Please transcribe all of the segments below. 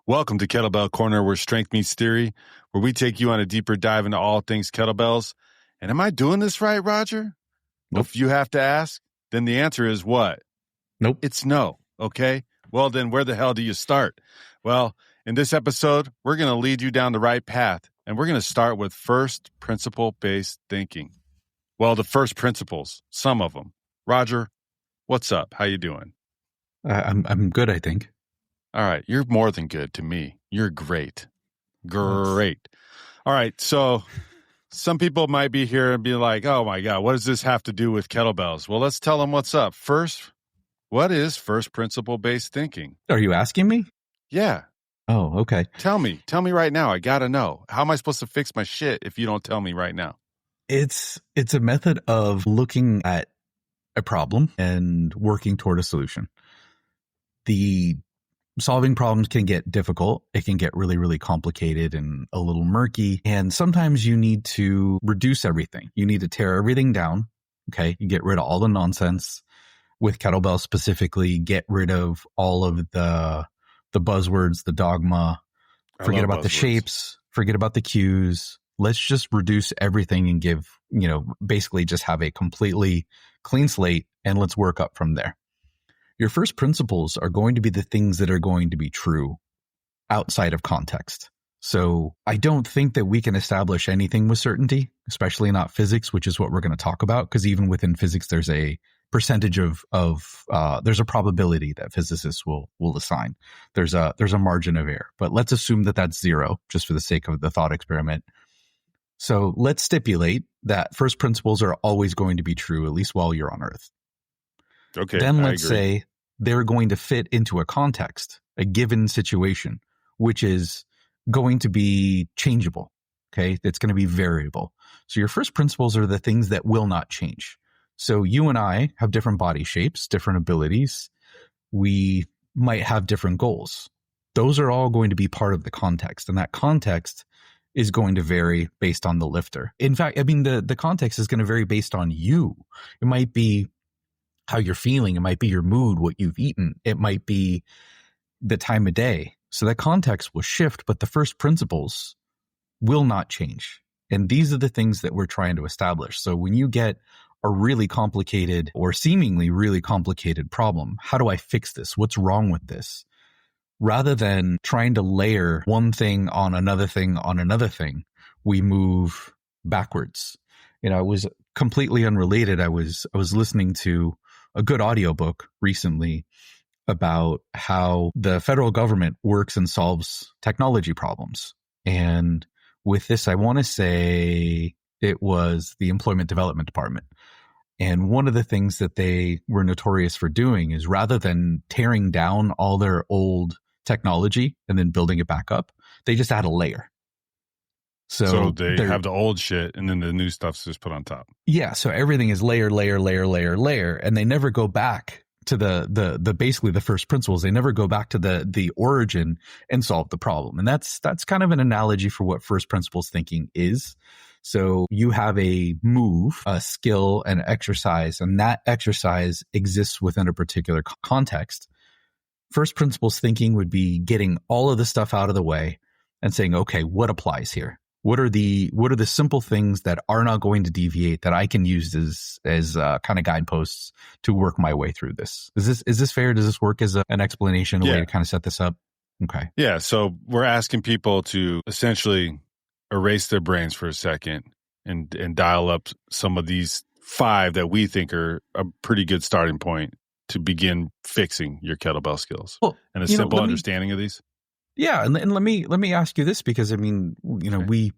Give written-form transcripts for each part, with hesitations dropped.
Welcome to Kettlebell Corner, where strength meets theory, where we take you on a deeper dive into all things kettlebells. And am I doing this right, Roger? Nope. If you have to ask, then the answer is what? Nope. It's no, okay? Well, then where the hell do you start? Well, in this episode, we're going to lead you down the right path, and we're going to start with first principle-based thinking. Well, the first principles, some of them. Roger, what's up? How you doing? I'm good, I think. All right. You're more than good to me. You're great. Great. All right. So some people might be here and be like, oh my God, what does this have to do with kettlebells? Well, let's tell them what's up. First, what is first principle based thinking? Are you asking me? Yeah. Oh, okay. Tell me right now. I got to know. How am I supposed to fix my shit if you don't tell me right now? It's a method of looking at a problem and working toward a solution. The solving problems can get difficult. It can get really, really complicated and a little murky. And sometimes you need to reduce everything. You need to tear everything down. Okay. You get rid of all the nonsense. With kettlebell specifically, get rid of all of the buzzwords, the dogma. Forget about the shapes. Forget about the cues. Let's just reduce everything and give, basically just have a completely clean slate, and let's work up from there. Your first principles are going to be the things that are going to be true outside of context. So I don't think that we can establish anything with certainty, especially not physics, which is what we're going to talk about. Because even within physics, there's a percentage there's a probability that physicists will assign. There's a margin of error, but let's assume that that's zero, just for the sake of the thought experiment. So let's stipulate that first principles are always going to be true, at least while you're on Earth. Okay. Then let's say they're going to fit into a context, a given situation, which is going to be changeable. Okay. It's going to be variable. So your first principles are the things that will not change. So you and I have different body shapes, different abilities. We might have different goals. Those are all going to be part of the context. And that context is going to vary based on the lifter. In fact, the context is going to vary based on you. It might be how you're feeling. It might be your mood, what you've eaten. It might be the time of day. So that context will shift, but the first principles will not change. And these are the things that we're trying to establish. So when you get a really complicated or seemingly really complicated problem, how do I fix this? What's wrong with this? Rather than trying to layer one thing on another thing on another thing, we move backwards. It was completely unrelated. I was listening to a good audiobook recently about how the federal government works and solves technology problems. And with this, I want to say it was the Employment Development Department. And one of the things that they were notorious for doing is rather than tearing down all their old technology and then building it back up, they just add a layer. So they have the old shit and then the new stuff's just put on top. Yeah. So everything is layer. And they never go back to the basically the first principles. They never go back to the origin and solve the problem. And that's kind of an analogy for what first principles thinking is. So you have a move, a skill, an exercise, and that exercise exists within a particular context. First principles thinking would be getting all of the stuff out of the way and saying, okay, what applies here? What are the simple things that are not going to deviate that I can use as kind of guideposts to work my way through this? Is this fair? Does this work as an explanation, a way to kind of set this up? Okay. Yeah. So we're asking people to essentially erase their brains for a second and dial up some of these 5 that we think are a pretty good starting point to begin fixing your kettlebell skills. Well, and a simple understanding of these. Yeah, and let me ask you this, because we've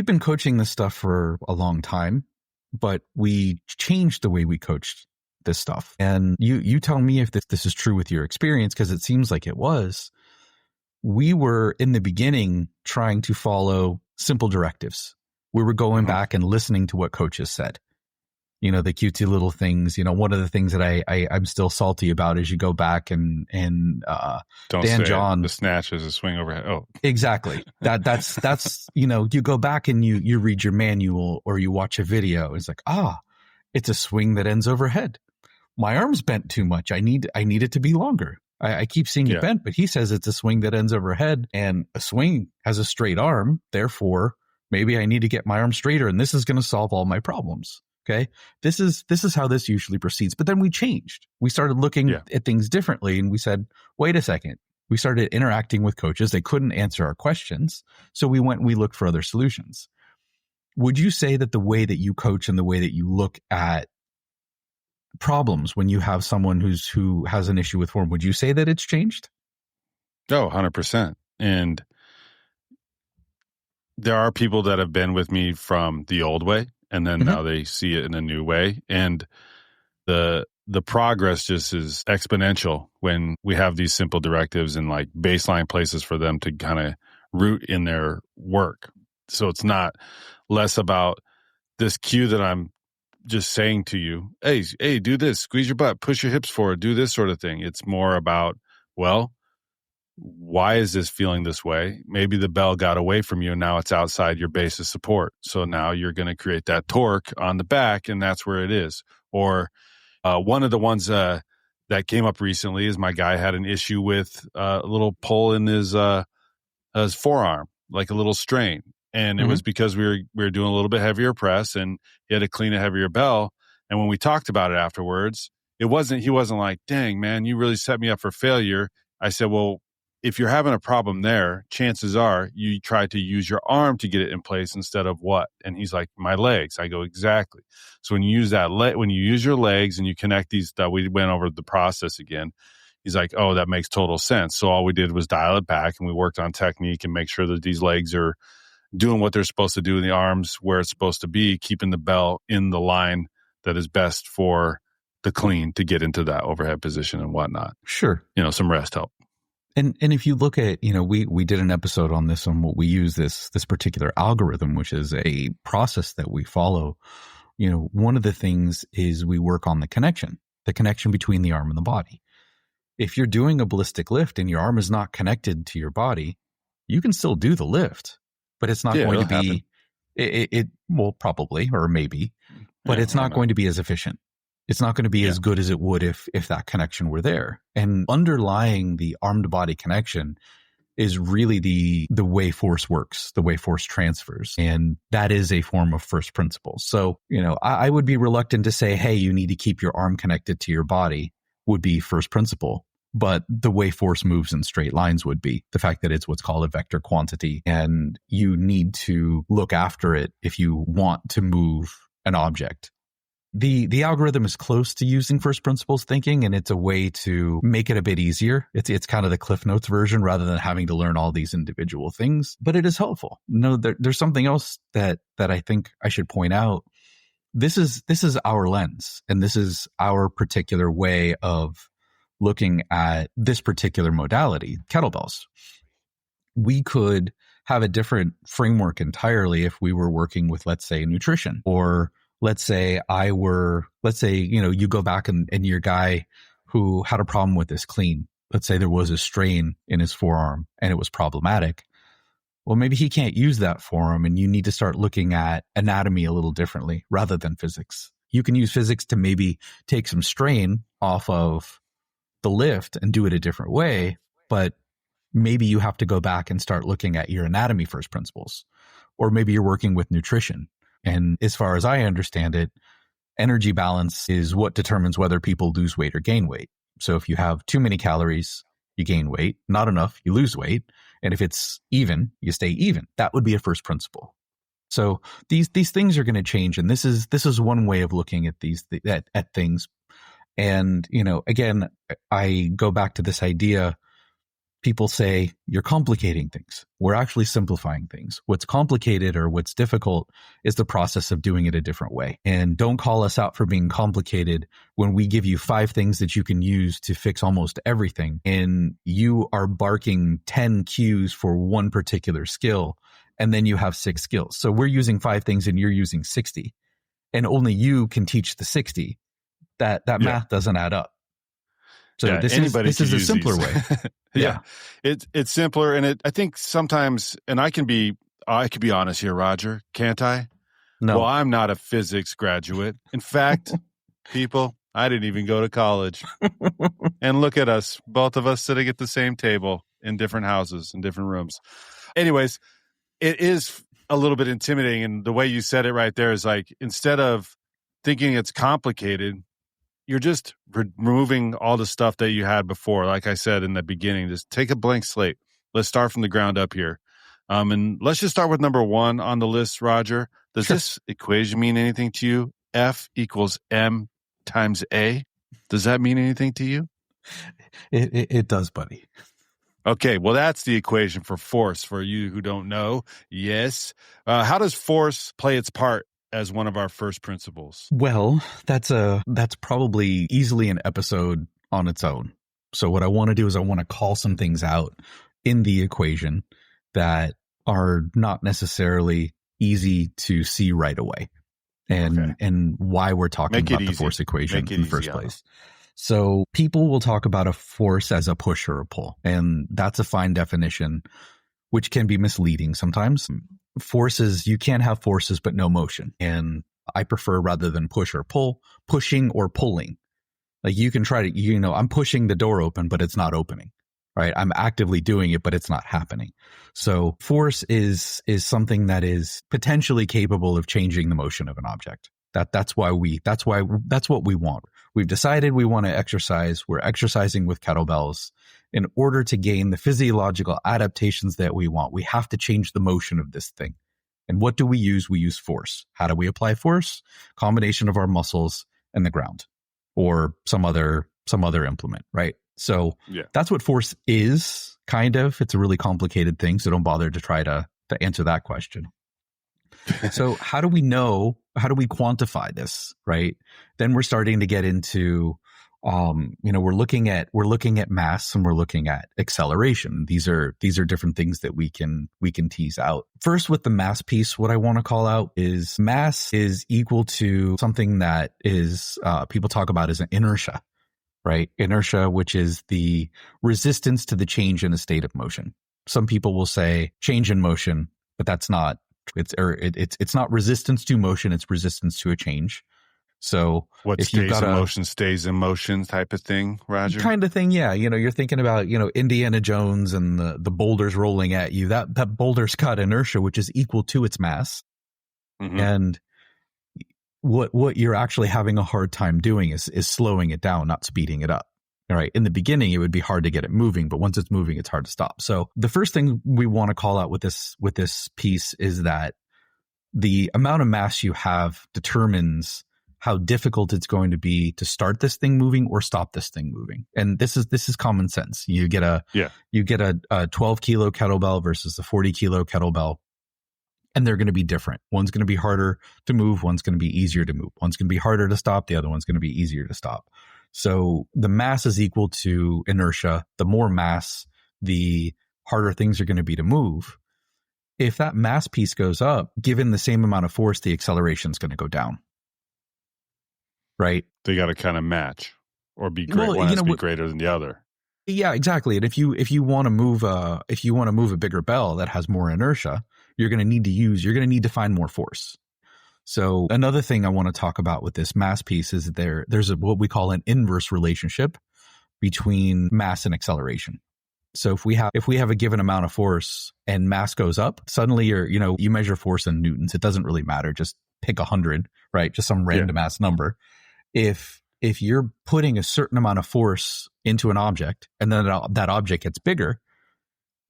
been coaching this stuff for a long time, but we changed the way we coached this stuff. And you tell me if this is true with your experience, because it seems like it was. We were in the beginning trying to follow simple directives. We were going back and listening to what coaches said. The cutesy little things. One of the things that I'm still salty about is you go back and don't Dan say John, the snatch is a swing overhead. Oh, exactly. That's you go back and you read your manual or you watch a video. It's like, it's a swing that ends overhead. My arm's bent too much. I need it to be longer. I keep seeing it bent, but he says it's a swing that ends overhead, and a swing has a straight arm. Therefore, maybe I need to get my arm straighter, and this is going to solve all my problems. Okay. This is how this usually proceeds. But then we changed. We started looking at things differently, and we said, wait a second. We started interacting with coaches. They couldn't answer our questions. So we looked for other solutions. Would you say that the way that you coach and the way that you look at problems when you have someone who has an issue with form, would you say that it's changed? Oh, 100%. And there are people that have been with me from the old way, and then now they see it in a new way. And the progress just is exponential when we have these simple directives and like baseline places for them to kind of root in their work. So it's not less about this cue that I'm just saying to you, hey, do this, squeeze your butt, push your hips forward, do this sort of thing. It's more about, well, why is this feeling this way? Maybe the bell got away from you and now it's outside your base of support. So now you're going to create that torque on the back, and that's where it is. Or one of the ones that came up recently is my guy had an issue with a little pull in his forearm, like a little strain. And it was because we were doing a little bit heavier press, and he had to clean a heavier bell. And when we talked about it afterwards, he wasn't like, dang, man, you really set me up for failure. I said, well, if you're having a problem there, chances are you try to use your arm to get it in place instead of what? And he's like, my legs. I go, exactly. So when you use when you use your legs and you connect these, that we went over the process again. He's like, oh, that makes total sense. So all we did was dial it back, and we worked on technique and make sure that these legs are doing what they're supposed to do in the arms where it's supposed to be, keeping the bell in the line that is best for the clean to get into that overhead position and whatnot. Sure. Some rest help. And if you look at, we did an episode on this, on what we use this particular algorithm, which is a process that we follow. One of the things is we work on the connection between the arm and the body. If you're doing a ballistic lift and your arm is not connected to your body, you can still do the lift, but it's not going to be, it will probably, or maybe, but it's not going to be as efficient. It's not going to be as good as it would if that connection were there. And underlying the arm to body connection is really the way force works, the way force transfers. And that is a form of first principles. So, I would be reluctant to say, hey, you need to keep your arm connected to your body would be first principle. But the way force moves in straight lines would be the fact that it's what's called a vector quantity. And you need to look after it if you want to move an object. The algorithm is close to using first principles thinking, and it's a way to make it a bit easier. It's kind of the Cliff Notes version rather than having to learn all these individual things, but it is helpful. There's something else that I think I should point out. This is our lens, and this is our particular way of looking at this particular modality, kettlebells. We could have a different framework entirely if we were working with, let's say, nutrition, or let's say you go back and your guy who had a problem with his clean, let's say there was a strain in his forearm and it was problematic. Well, maybe he can't use that forearm, and you need to start looking at anatomy a little differently rather than physics. You can use physics to maybe take some strain off of the lift and do it a different way, but maybe you have to go back and start looking at your anatomy first principles, or maybe you're working with nutrition. And as far as I understand it, energy balance is what determines whether people lose weight or gain weight. So if you have too many calories, you gain weight, not enough, you lose weight. And if it's even, you stay even. That would be a first principle. So these things are going to change. And this is one way of looking at at things. And, again, I go back to this idea. People say you're complicating things. We're actually simplifying things. What's complicated or what's difficult is the process of doing it a different way. And don't call us out for being complicated when we give you 5 things that you can use to fix almost everything. And you are barking 10 cues for one particular skill, and then you have 6 skills. So we're using 5 things and you're using 60, and only you can teach the 60. That math doesn't add up. So this is a simpler way. Yeah. It's simpler. And I think sometimes, and I could be honest here, Roger, can't I? No. Well, I'm not a physics graduate. In fact, people, I didn't even go to college. And look at us, both of us sitting at the same table in different houses, in different rooms. Anyways, it is a little bit intimidating. And the way you said it right there is like, instead of thinking it's complicated, you're just removing all the stuff that you had before. Like I said in the beginning, just take a blank slate. Let's start from the ground up here. And let's just start with number one on the list, Roger. Does this equation mean anything to you? F equals M times A. Does that mean anything to you? It does, buddy. Okay, well, that's the equation for force for you who don't know. Yes. How does force play its part as one of our first principles? Well, that's probably easily an episode on its own. So what I want to do is I want to call some things out in the equation that are not necessarily easy to see right away, and why we're talking about the force equation in the first place. So people will talk about a force as a push or a pull, and that's a fine definition, which can be misleading sometimes. Forces, you can't have forces but no motion, and I prefer, rather than push or pull, pushing or pulling. Like you can try to, I'm pushing the door open, but it's not opening. Right? I'm actively doing it, but it's not happening. So force is something that is potentially capable of changing the motion of an object. That's what we want. We've decided we want to exercise. We're exercising with kettlebells. In order to gain the physiological adaptations that we want, we have to change the motion of this thing. And what do we use? We use force. How do we apply force? Combination of our muscles and the ground, or some other implement, right? So that's what force is, kind of. It's a really complicated thing, so don't bother to try to answer that question. So how do we know? How do we quantify this, right? Then we're starting to get into, we're looking at mass and we're looking at acceleration. These are different things that we can tease out. First, with the mass piece, what I want to call out is mass is equal to something that is people talk about as an inertia. Right? Inertia, which is the resistance to the change in a state of motion. Some people will say change in motion, but that's not, it's not resistance to motion, it's resistance to a change. So what stays in motion stays in motion type of thing, Roger? Kind of thing, yeah. You're thinking about, Indiana Jones and the boulders rolling at you. That boulder's got inertia, which is equal to its mass. Mm-hmm. And what you're actually having a hard time doing is slowing it down, not speeding it up. All right. In the beginning, it would be hard to get it moving, but once it's moving, it's hard to stop. So the first thing we want to call out with this piece is that the amount of mass you have determines how difficult it's going to be to start this thing moving or stop this thing moving. And this is common sense. You get a 12 kilo kettlebell versus a 40 kilo kettlebell. And they're going to be different. One's going to be harder to move. One's going to be easier to move. One's going to be harder to stop. The other one's going to be easier to stop. So the mass is equal to inertia. The more mass, the harder things are going to be to move. If that mass piece goes up, given the same amount of force, the acceleration is going to go down. Right? They got to kind of match or be great. One has to be greater than the other. Yeah, exactly. And if you want to move a bigger bell that has more inertia, you're going to need to find more force. So another thing I want to talk about with this mass piece is there's what we call an inverse relationship between mass and acceleration. So if we have a given amount of force and mass goes up, suddenly you measure force in newtons. It doesn't really matter. Just pick 100, right? Just some random ass number. If you're putting a certain amount of force into an object and then that object gets bigger,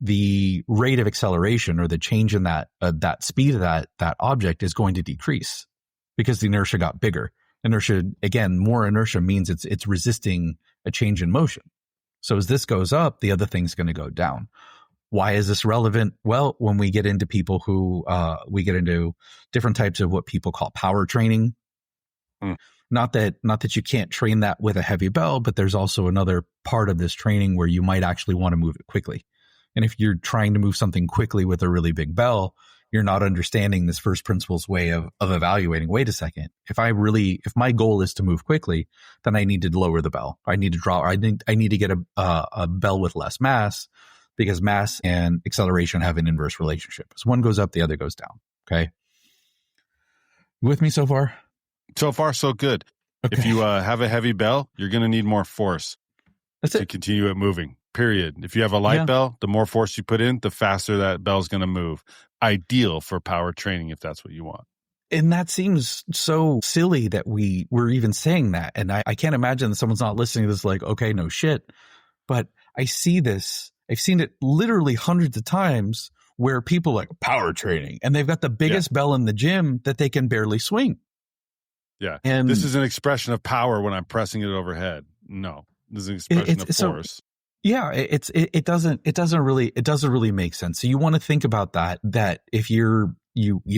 the rate of acceleration or the change in that speed of that object is going to decrease because the inertia got bigger. Inertia, again, more inertia means it's resisting a change in motion. So as this goes up, the other thing's going to go down. Why is this relevant? Well, when we get into people who we get into different types of what people call power training. Not that you can't train that with a heavy bell, but there's also another part of this training where you might actually want to move it quickly. And if you're trying to move something quickly with a really big bell, you're not understanding this first principles way of evaluating. Wait a second. If my goal is to move quickly, then I need to lower the bell. I need to get a bell with less mass, because mass and acceleration have an inverse relationship. As one goes up, the other goes down. Okay. You with me so far? So far, so good. If you have a heavy bell, you're going to need more force to continue it moving, period. If you have a light bell, the more force you put in, the faster that bell's going to move. Ideal for power training if that's what you want. And that seems so silly that we're even saying that. And I can't imagine that someone's not listening to this like, okay, no shit. But I see this. I've seen it literally hundreds of times where people like power training and they've got the biggest bell in the gym that they can barely swing. Yeah. And this is an expression of power when I'm pressing it overhead. No, this is an expression of force. So, yeah, it doesn't really make sense. So you want to think about that if you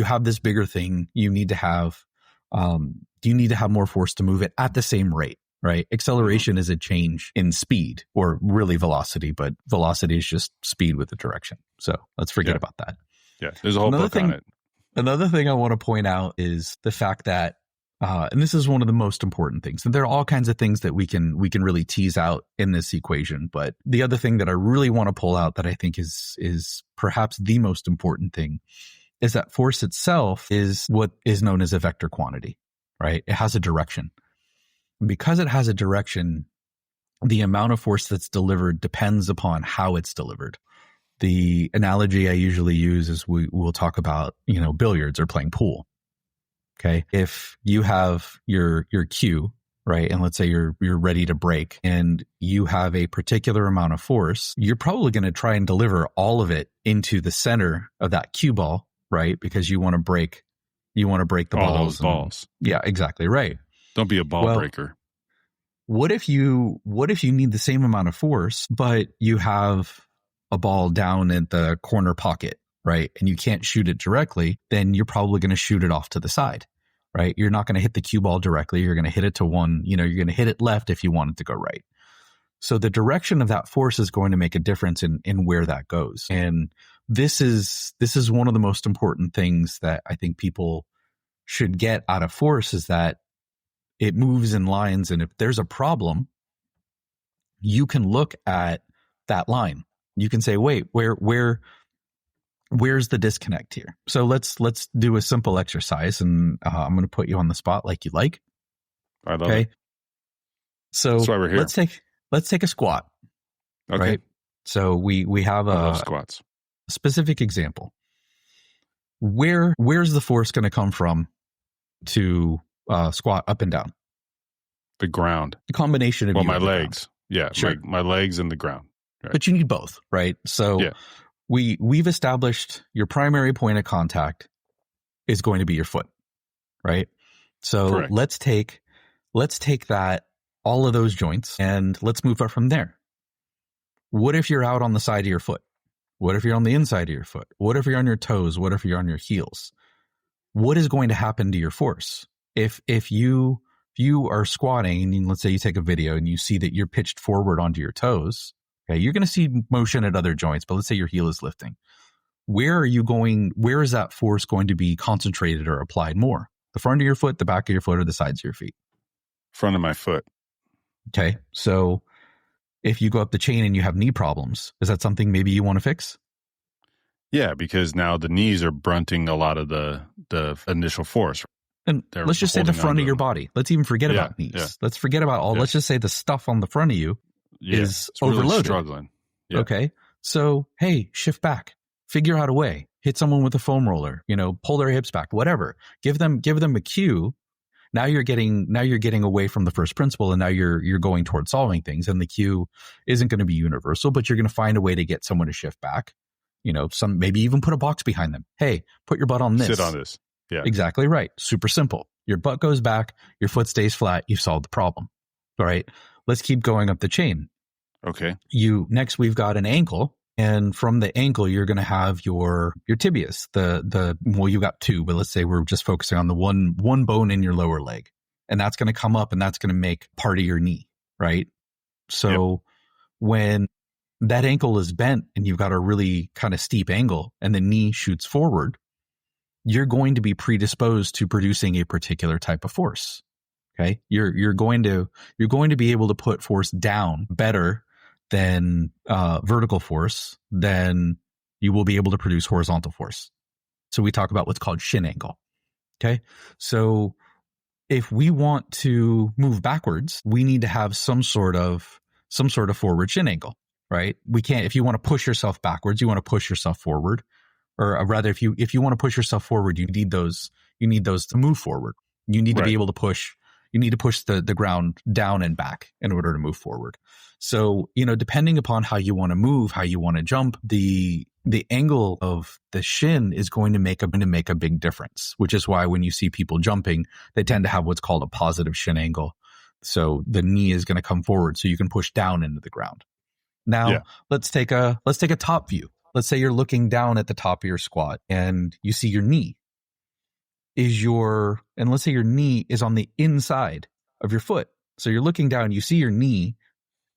have this bigger thing, you need to have more force to move it at the same rate, right? Acceleration is a change in speed or really velocity, but velocity is just speed with the direction. So let's forget about that. Yeah. There's a whole book on it. Another thing I want to point out is the fact that, and this is one of the most important things. And there are all kinds of things that we can really tease out in this equation. But the other thing that I really want to pull out that I think is perhaps the most important thing is that force itself is what is known as a vector quantity, right? It has a direction. And because it has a direction, the amount of force that's delivered depends upon how it's delivered. The analogy I usually use is we'll talk about, billiards or playing pool. Okay. If you have your cue, right, and let's say you're ready to break and you have a particular amount of force, you're probably going to try and deliver all of it into the center of that cue ball, right? Because you want to break the all balls. Those balls. Yeah, exactly right. Don't be a ball breaker. What if you need the same amount of force, but you have a ball down in the corner pocket, right? And you can't shoot it directly, then you're probably going to shoot it off to the side, right? You're not going to hit the cue ball directly. You're going to hit it to one, you're going to hit it left if you want it to go right. So the direction of that force is going to make a difference in where that goes. And this is one of the most important things that I think people should get out of force is that it moves in lines. And if there's a problem, you can look at that line. You can say, wait, where's the disconnect here? So let's do a simple exercise, and I'm going to put you on the spot like you like. I love it. So that's why we're here. Let's take a squat. Okay. Right? So we have I love squats. A specific example. Where's the force going to come from to squat up and down? The ground. The combination of my legs. Ground. Yeah, sure. my legs and the ground. Right. But you need both, right? So we've established your primary point of contact is going to be your foot, right? So correct. let's take that, all of those joints, and let's move up from there. What if you're out on the side of your foot? What if you're on the inside of your foot? What if you're on your toes? What if you're on your heels? What is going to happen to your force? If you are squatting, and let's say you take a video and you see that you're pitched forward onto your toes, okay, you're going to see motion at other joints, but let's say your heel is lifting. Where is that force going to be concentrated or applied more? The front of your foot, the back of your foot, or the sides of your feet? Front of my foot. Okay. So if you go up the chain and you have knee problems, is that something maybe you want to fix? Yeah, because now the knees are brunting a lot of the initial force. And let's just say the front of your body. Let's even forget about knees. Yeah. Let's forget about all. Let's just say the stuff on the front of you is overloaded. Really struggling. Yeah. Okay. So, hey, shift back. Figure out a way. Hit someone with a foam roller. Pull their hips back. Whatever. Give them a cue. Now you're getting away from the first principle, and now you're going towards solving things. And the cue isn't going to be universal, but you're going to find a way to get someone to shift back. Maybe even put a box behind them. Hey, put your butt on this. Sit on this. Yeah. Exactly right. Super simple. Your butt goes back, your foot stays flat, you've solved the problem. All right. Let's keep going up the chain. Okay. Next we've got an ankle, and from the ankle you're going to have your tibias. You got two, but let's say we're just focusing on the one bone in your lower leg. And that's going to come up and that's going to make part of your knee, right? So when that ankle is bent and you've got a really kind of steep angle and the knee shoots forward, you're going to be predisposed to producing a particular type of force. Okay. You're going to be able to put force down better than vertical force, then you will be able to produce horizontal force. So we talk about what's called shin angle. Okay. So if we want to move backwards, we need to have some sort of forward shin angle, right? We can't, if you want to push yourself backwards, you want to push yourself forward, or rather, if you want to push yourself forward, you need those to move forward. You need to be able to push. You need to push the ground down and back in order to move forward. So, depending upon how you want to move, how you want to jump, the angle of the shin is going to make a big difference, which is why when you see people jumping, they tend to have what's called a positive shin angle. So the knee is going to come forward so you can push down into the ground. Now, let's take a top view. Let's say you're looking down at the top of your squat and you see your knee. And let's say your knee is on the inside of your foot. So you're looking down, you see your knee,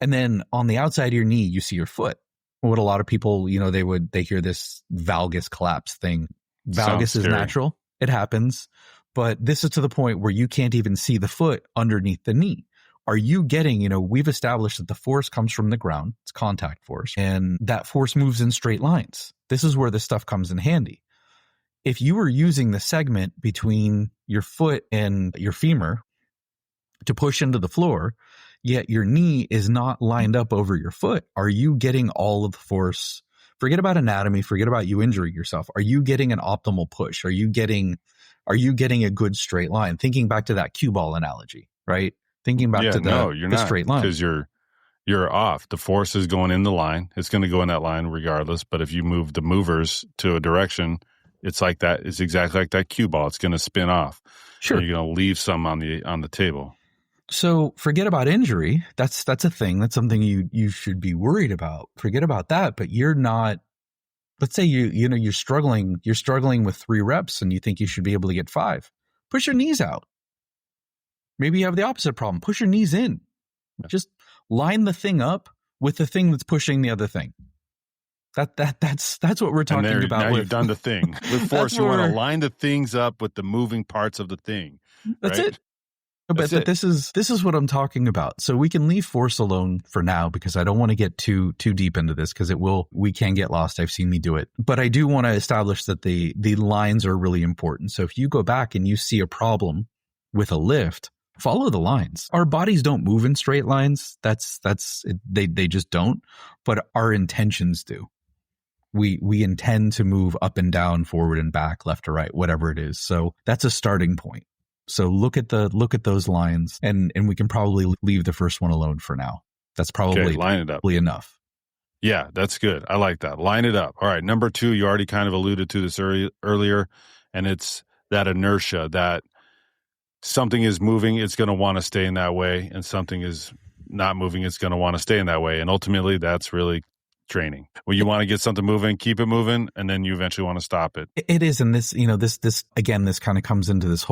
and then on the outside of your knee, you see your foot. What a lot of people, they hear this valgus collapse thing. Valgus is natural. It happens. But this is to the point where you can't even see the foot underneath the knee. Are you getting, we've established that the force comes from the ground. It's contact force. And that force moves in straight lines. This is where this stuff comes in handy. If you were using the segment between your foot and your femur to push into the floor, yet your knee is not lined up over your foot, are you getting all of the force? Forget about anatomy, forget about you injuring yourself. Are you getting an optimal push? Are you getting a good straight line? Thinking back to that cue ball analogy, right? Thinking back to the straight line. Because you're off. The force is going in the line. It's going to go in that line regardless. But if you move the movers to a direction, it's like that. It's exactly like that cue ball. It's going to spin off. Sure. And you're going to leave some on the table. So forget about injury. That's a thing. That's something you should be worried about. Forget about that. But you're not. Let's say you're struggling. You're struggling with 3 reps, and you think you should be able to get 5. Push your knees out. Maybe you have the opposite problem. Push your knees in. Just line the thing up with the thing that's pushing the other thing. That's what we're talking about. Now you've done the thing with force. You want to line the things up with the moving parts of the thing. That's right? it. But this is what I'm talking about. So we can leave force alone for now because I don't want to get too deep into this because we can get lost. I've seen me do it. But I do want to establish that the lines are really important. So if you go back and you see a problem with a lift, follow the lines. Our bodies don't move in straight lines. They just don't. But our intentions do. We intend to move up and down, forward and back, left to right, whatever it is. So that's a starting point. So look at those lines, and we can probably leave the first one alone for now. That's probably line it up. Enough. Yeah, that's good. I like that. Line it up. All right, number 2, you already kind of alluded to this earlier, and it's that inertia that something is moving, it's going to want to stay in that way, and something is not moving, it's going to want to stay in that way. And ultimately, that's really training. When you want to get something moving, keep it moving, and then you eventually want to stop it. It is, and this, this again, this kind of comes into this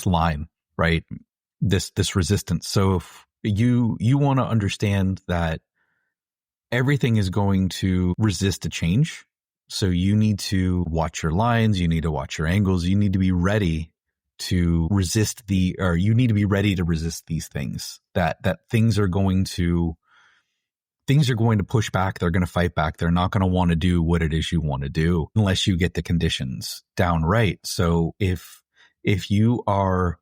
line, right? This resistance. So if you want to understand that everything is going to resist a change, so you need to watch your lines, you need to watch your angles, you need to be ready to resist you need to be ready to resist these things. That things are going to push back. They're going to fight back. They're not going to want to do what it is you want to do unless you get the conditions down right. So if you are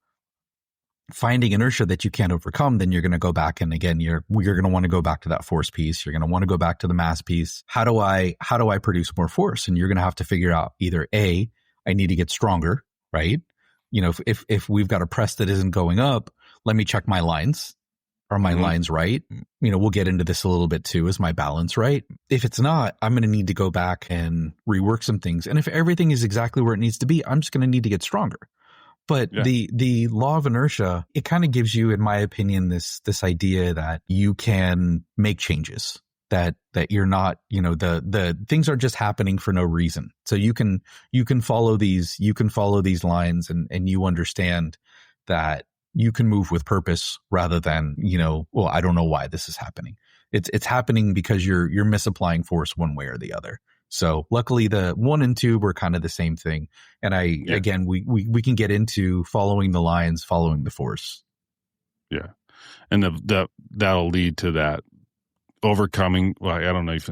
finding inertia that you can't overcome, then you're going to go back. And again, you're going to want to go back to that force piece. You're going to want to go back to the mass piece. How do I produce more force? And you're going to have to figure out either I need to get stronger, right? If we've got a press that isn't going up, let me check my lines. Are my lines right? We'll get into this a little bit too. Is my balance right? If it's not, I'm going to need to go back and rework some things. And if everything is exactly where it needs to be, I'm just going to need to get stronger. But the law of inertia, it kind of gives you, in my opinion, this idea that you can make changes, that you're not, the things are just happening for no reason. So you can follow these lines and you understand that you can move with purpose rather than, well, I don't know why this is happening. It's happening because you're misapplying force one way or the other. So luckily the 1 and 2 were kind of the same thing. And again, we can get into following the lines, following the force. Yeah. And that'll lead to that overcoming. Well, I don't know if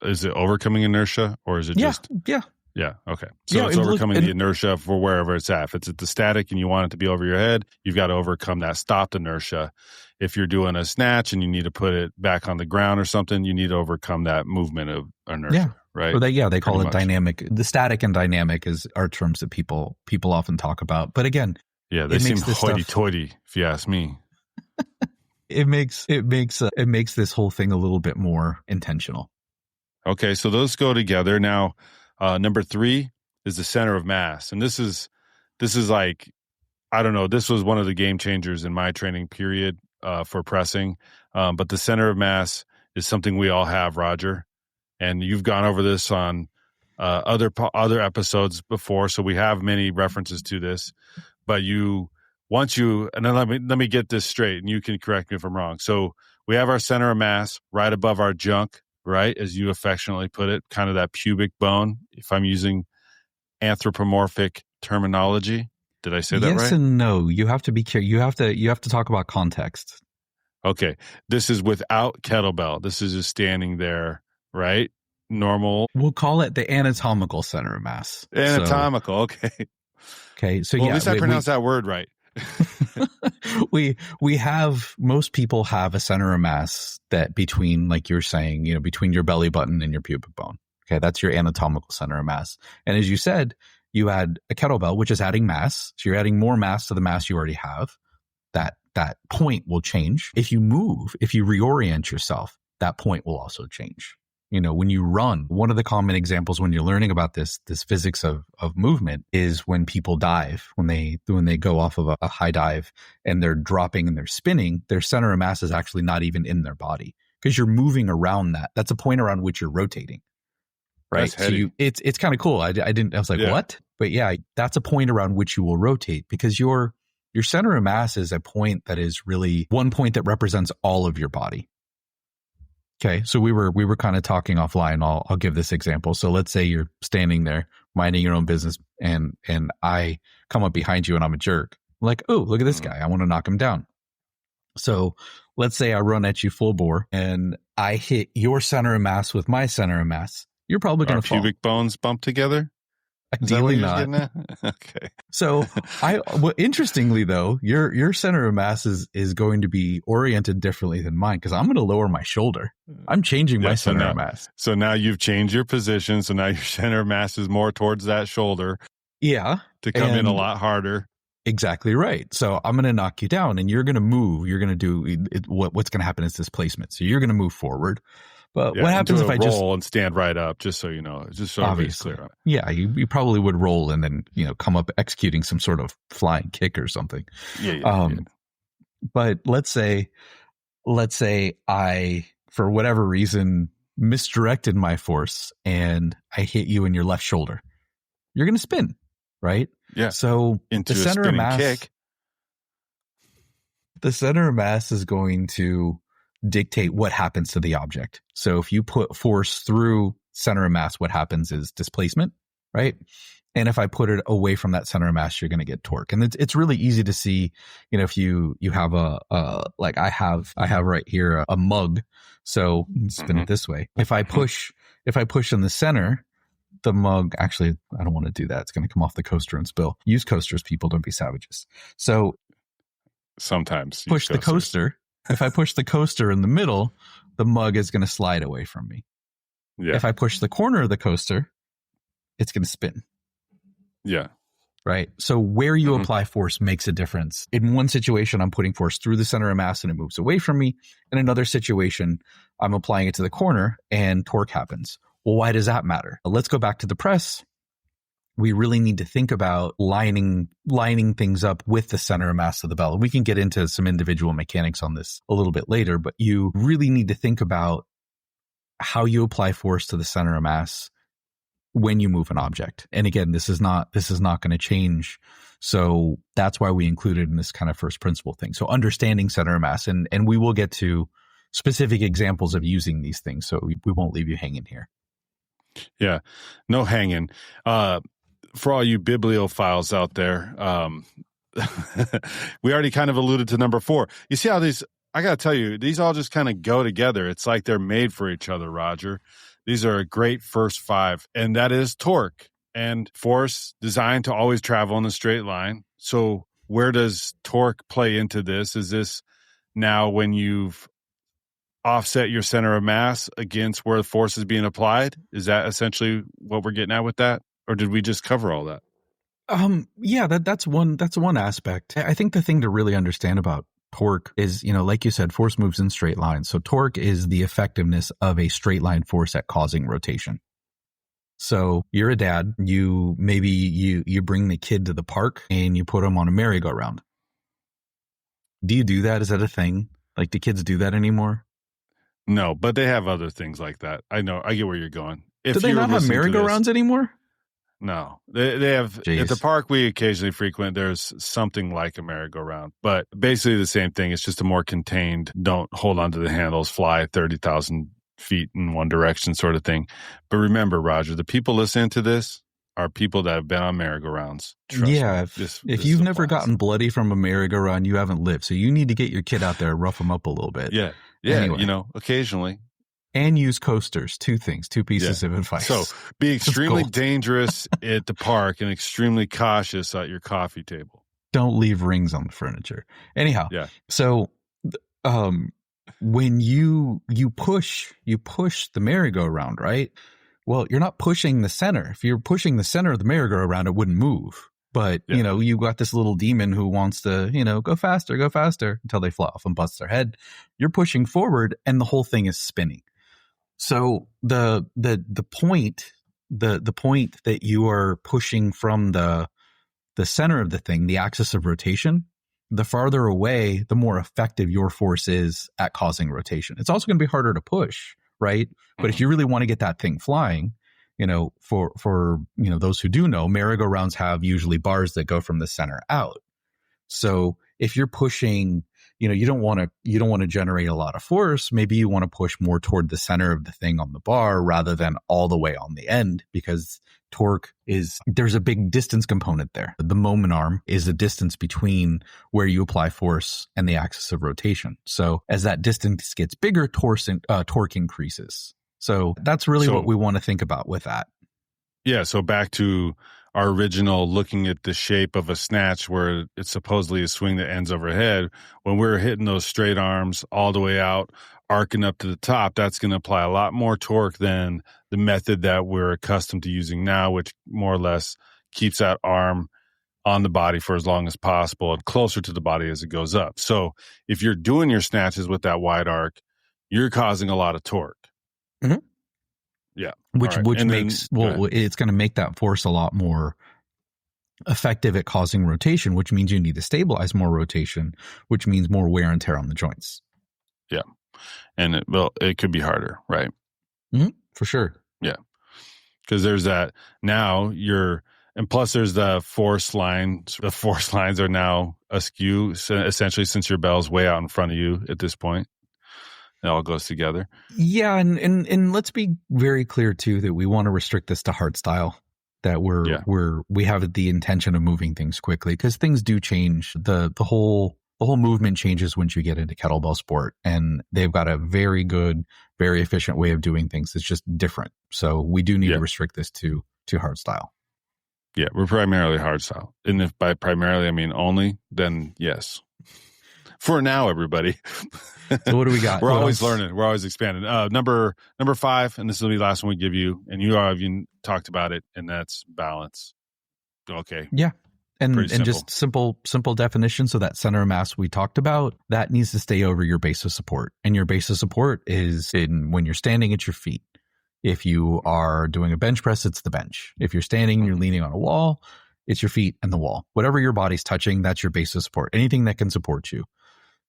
is it overcoming inertia or is it just, Yeah. Okay. So it's overcoming the inertia for wherever it's at. If it's at the static and you want it to be over your head, you've got to overcome that stopped inertia. If you're doing a snatch and you need to put it back on the ground or something, you need to overcome that movement of inertia, right? Or they call it dynamic. The static and dynamic are terms that people often talk about. But again, they seem hoity-toity, if you ask me. It makes this whole thing a little bit more intentional. Okay, so those go together. Now, number 3 is the center of mass, and this is like, I don't know. This was one of the game changers in my training period for pressing. But the center of mass is something we all have, Roger, and you've gone over this on other episodes before, so we have many references to this. But and then let me get this straight, and you can correct me if I'm wrong. So we have our center of mass right above our junk, right, as you affectionately put it, kind of that pubic bone, if I'm using anthropomorphic terminology. Did I say that right? Yes and no. You have to be careful. You have to talk about context. Okay. This is without kettlebell. This is just standing there, normal. We'll call it the anatomical center of mass. Anatomical, okay. Okay. So at least I pronounced that word right. Most people have a center of mass that between, like you're saying, between your belly button and your pubic bone. Okay. That's your anatomical center of mass. And as you said, you add a kettlebell, which is adding mass. So you're adding more mass to the mass you already have. That point will change. If you reorient yourself, that point will also change. When you run, one of the common examples when you're learning about this physics of movement is when people dive, when they go off of a high dive and they're dropping and they're spinning, their center of mass is actually not even in their body because you're moving around that. That's a point around which you're rotating. Right. So it's kind of cool. I was like, what? But yeah, that's a point around which you will rotate because your center of mass is a point that is really one point that represents all of your body. Okay. So we were kind of talking offline. I'll give this example. So let's say you're standing there minding your own business and I come up behind you and I'm a jerk. I'm like, oh, look at this guy. I want to knock him down. So let's say I run at you full bore and I hit your center of mass with my center of mass. You're probably going to fall. Pubic bones bump together? Ideally not. Okay. So interestingly though, your center of mass is going to be oriented differently than mine because I'm going to lower my shoulder. I'm changing my center of mass. So now you've changed your position. So now your center of mass is more towards that shoulder. Yeah. To come in a lot harder. Exactly right. So I'm going to knock you down and you're going to move. You're going to do what's going to happen is displacement. So you're going to move forward. But what happens if I just roll and stand right up, just so you know, just so everybody's clear. Yeah, you probably would roll and then come up executing some sort of flying kick or something. Yeah. But let's say I, for whatever reason, misdirected my force and I hit you in your left shoulder. You're going to spin, right? Yeah. So into the center of mass kick. The center of mass is going to dictate what happens to the object. So if you put force through center of mass, what happens is displacement, right? And if I put it away from that center of mass, you're going to get torque. And it's really easy to see, if you have like I have right here a mug. So spin it this way. If I push in the center, the mug, actually, I don't want to do that. It's going to come off the coaster and spill. Use coasters, people, don't be savages. So sometimes push the coaster. If I push the coaster in the middle, the mug is going to slide away from me. Yeah. If I push the corner of the coaster, it's going to spin. Yeah. Right. So where you apply force makes a difference. In one situation, I'm putting force through the center of mass and it moves away from me. In another situation, I'm applying it to the corner and torque happens. Well, why does that matter? Let's go back to the press. We really need to think about lining things up with the center of mass of the bell. We can get into some individual mechanics on this a little bit later, but you really need to think about how you apply force to the center of mass when you move an object. And again, this is not going to change. So that's why we included in this kind of first principle thing. So understanding center of mass, and we will get to specific examples of using these things. So we won't leave you hanging here. Yeah, no hanging. For all you bibliophiles out there, we already kind of alluded to number 4. You see how these, I got to tell you, these all just kind of go together. It's like they're made for each other, Roger. These are a great first 5, and that is torque. and force designed to always travel in a straight line. So where does torque play into this? Is this now when you've offset your center of mass against where the force is being applied? Is that essentially what we're getting at with that? Or did we just cover all that? Yeah, that's one aspect. I think the thing to really understand about torque is, like you said, force moves in straight lines. So torque is the effectiveness of a straight line force at causing rotation. So you're a dad, you bring the kid to the park and you put them on a merry-go-round. Do you do that? Is that a thing? Like, do kids do that anymore? No, but they have other things like that. I know. I get where you're going. Do they not have merry-go-rounds anymore? No, they have. Jeez. At the park we occasionally frequent, there's something like a merry-go-round, but basically the same thing. It's just a more contained, don't hold onto the handles, fly 30,000 feet in one direction sort of thing. But remember, Roger, the people listening to this are people that have been on merry-go-rounds. Trust me, if you've never gotten bloody from a merry-go-round, you haven't lived. So you need to get your kid out there, rough them up a little bit. Yeah. Anyway. Occasionally. And use coasters. Two pieces of advice. So be extremely dangerous at the park and extremely cautious at your coffee table. Don't leave rings on the furniture. Anyhow, so when you push the merry-go-round, right? Well, you're not pushing the center. If you're pushing the center of the merry-go-round, it wouldn't move. But, you got this little demon who wants to, go faster until they fly off and bust their head. You're pushing forward and the whole thing is spinning. So the point that you are pushing from the center of the thing, the axis of rotation, the farther away, the more effective your force is at causing rotation. It's also going to be harder to push, right? But if you really want to get that thing flying, for those who do know, merry-go-rounds have usually bars that go from the center out. So if you're pushing, you don't want to generate a lot of force. Maybe you want to push more toward the center of the thing on the bar rather than all the way on the end, because torque there's a big distance component there. The moment arm is the distance between where you apply force and the axis of rotation. So as that distance gets bigger, torque increases. So that's really what we want to think about with that. Yeah. So back to our original looking at the shape of a snatch where it's supposedly a swing that ends overhead. When we're hitting those straight arms all the way out, arcing up to the top, that's going to apply a lot more torque than the method that we're accustomed to using now, which more or less keeps that arm on the body for as long as possible and closer to the body as it goes up. So if you're doing your snatches with that wide arc, you're causing a lot of torque. Mm-hmm. Yeah. Which makes, it's going to make that force a lot more effective at causing rotation, which means you need to stabilize more rotation, which means more wear and tear on the joints. Yeah. And it could be harder, right? Mm-hmm. For sure. Yeah. Because there's that now and plus there's the force lines. The force lines are now askew, essentially, since your bell's way out in front of you at this point. It all goes together. Yeah, and let's be very clear too that we want to restrict this to hard style. That we have the intention of moving things quickly, because things do change. The whole movement changes once you get into kettlebell sport, and they've got a very good, very efficient way of doing things. It's just different. So we do need to restrict this to hard style. Yeah, we're primarily hard style, and if by primarily I mean only, then yes. For now, everybody. So what do we got? We're always learning. We're always expanding. Number 5, and this will be the last one we give you, and you already talked about it, and that's balance. Okay. Yeah. And just simple definition. So that center of mass we talked about, that needs to stay over your base of support. And your base of support is when you're standing at your feet. If you are doing a bench press, it's the bench. If you're standing and you're leaning on a wall, it's your feet and the wall. Whatever your body's touching, that's your base of support. Anything that can support you.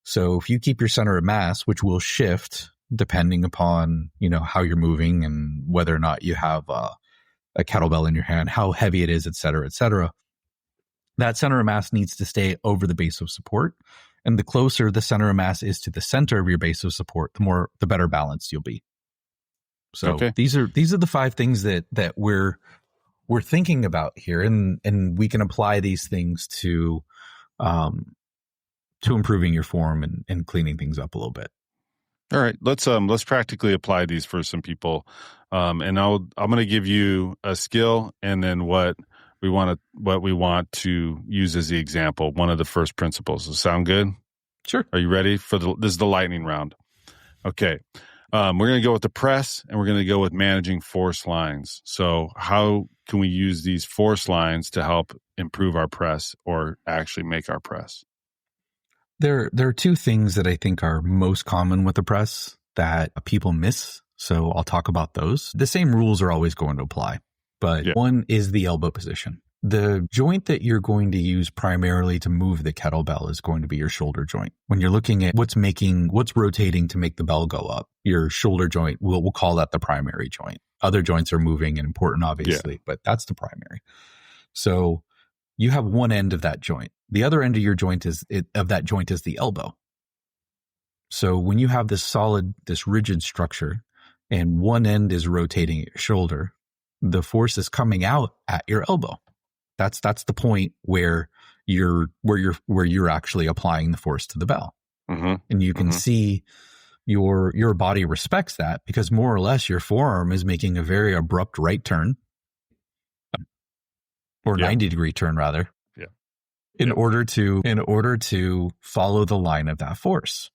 So if you keep your center of mass, which will shift depending upon, how you're moving and whether or not you have a kettlebell in your hand, how heavy it is, et cetera, that center of mass needs to stay over the base of support. And the closer the center of mass is to the center of your base of support, the better balanced you'll be. So these are the 5 things that we're thinking about here, and we can apply these things to improving your form and cleaning things up a little bit. All right, let's practically apply these for some people, and I'm going to give you a skill and then what we want to use as the example. One of the first principles. Does that sound good? Sure. Are you ready for this is the lightning round? Okay, we're going to go with the press, and we're going to go with managing force lines. So how can we use these force lines to help improve our press or actually make our press? There are two things that I think are most common with the press that people miss. So I'll talk about those. The same rules are always going to apply, but one is the elbow position. The joint that you're going to use primarily to move the kettlebell is going to be your shoulder joint. When you're looking at what's rotating to make the bell go up, your shoulder joint, we'll call that the primary joint. Other joints are moving and important, obviously, but that's the primary. So you have one end of that joint. The other end of your joint is the elbow. So when you have this rigid structure and one end is rotating at your shoulder, the force is coming out at your elbow. That's the point where you're actually applying the force to the bell. Mm-hmm. And you can see your body respects that because more or less your forearm is making a very abrupt right turn or 90-degree turn rather. Yeah. In order to follow the line of that force.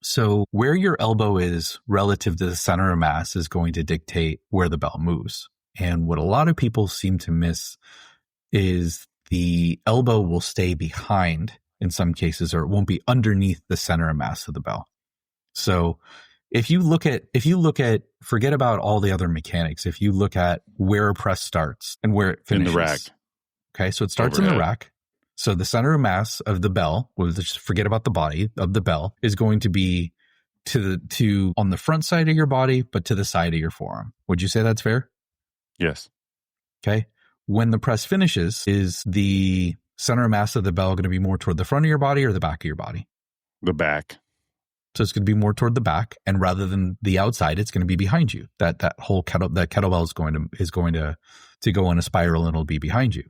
So where your elbow is relative to the center of mass is going to dictate where the bell moves. And what a lot of people seem to miss is the elbow will stay behind in some cases, or it won't be underneath the center of mass of the bell. So if you look at, forget about all the other mechanics. If you look at where a press starts and where it finishes. In the rack. Okay. So it starts overhead. In the rack. So the center of mass of the bell, we'll just forget about the body of the bell, is going to be to on the front side of your body, but to the side of your forearm. Would you say that's fair? Yes. Okay. When the press finishes, is the center of mass of the bell going to be more toward the front of your body or the back of your body? The back. So it's going to be more toward the back, and rather than the outside, it's going to be behind you. That whole kettlebell is going to go in a spiral, and it'll be behind you.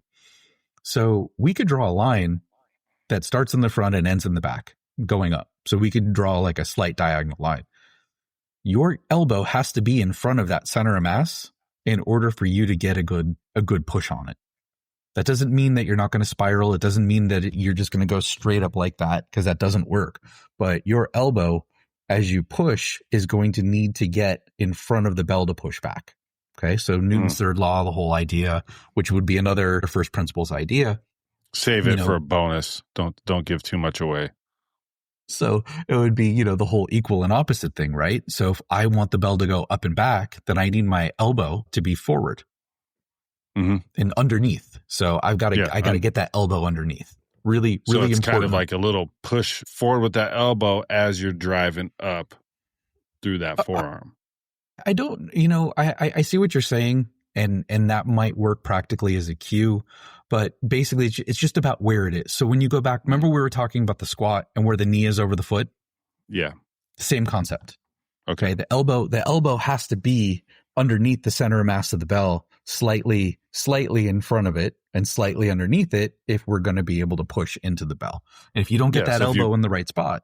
So we could draw a line that starts in the front and ends in the back, going up. So we could draw like a slight diagonal line. Your elbow has to be in front of that center of mass in order for you to get a good push on it. That doesn't mean that you're not going to spiral. It doesn't mean that you're just going to go straight up like that, because that doesn't work. But your elbow, as you push, is going to need to get in front of the bell to push back. Okay, so Newton's third law, the whole idea, which would be another first principles idea. Save it for a bonus. Don't give too much away. So it would be, the whole equal and opposite thing, right? So if I want the bell to go up and back, then I need my elbow to be forward and underneath. So I got to get that elbow underneath. Really, really important. So it's kind of like a little push forward with that elbow as you're driving up through that forearm. I don't, I see what you're saying, and that might work practically as a cue, but basically it's just about where it is. So when you go back, remember we were talking about the squat and where the knee is over the foot? Yeah. Same concept. Okay. The elbow has to be underneath the center of mass of the bell, slightly in front of it and slightly underneath it if we're going to be able to push into the bell. And if you don't get that elbow in the right spot.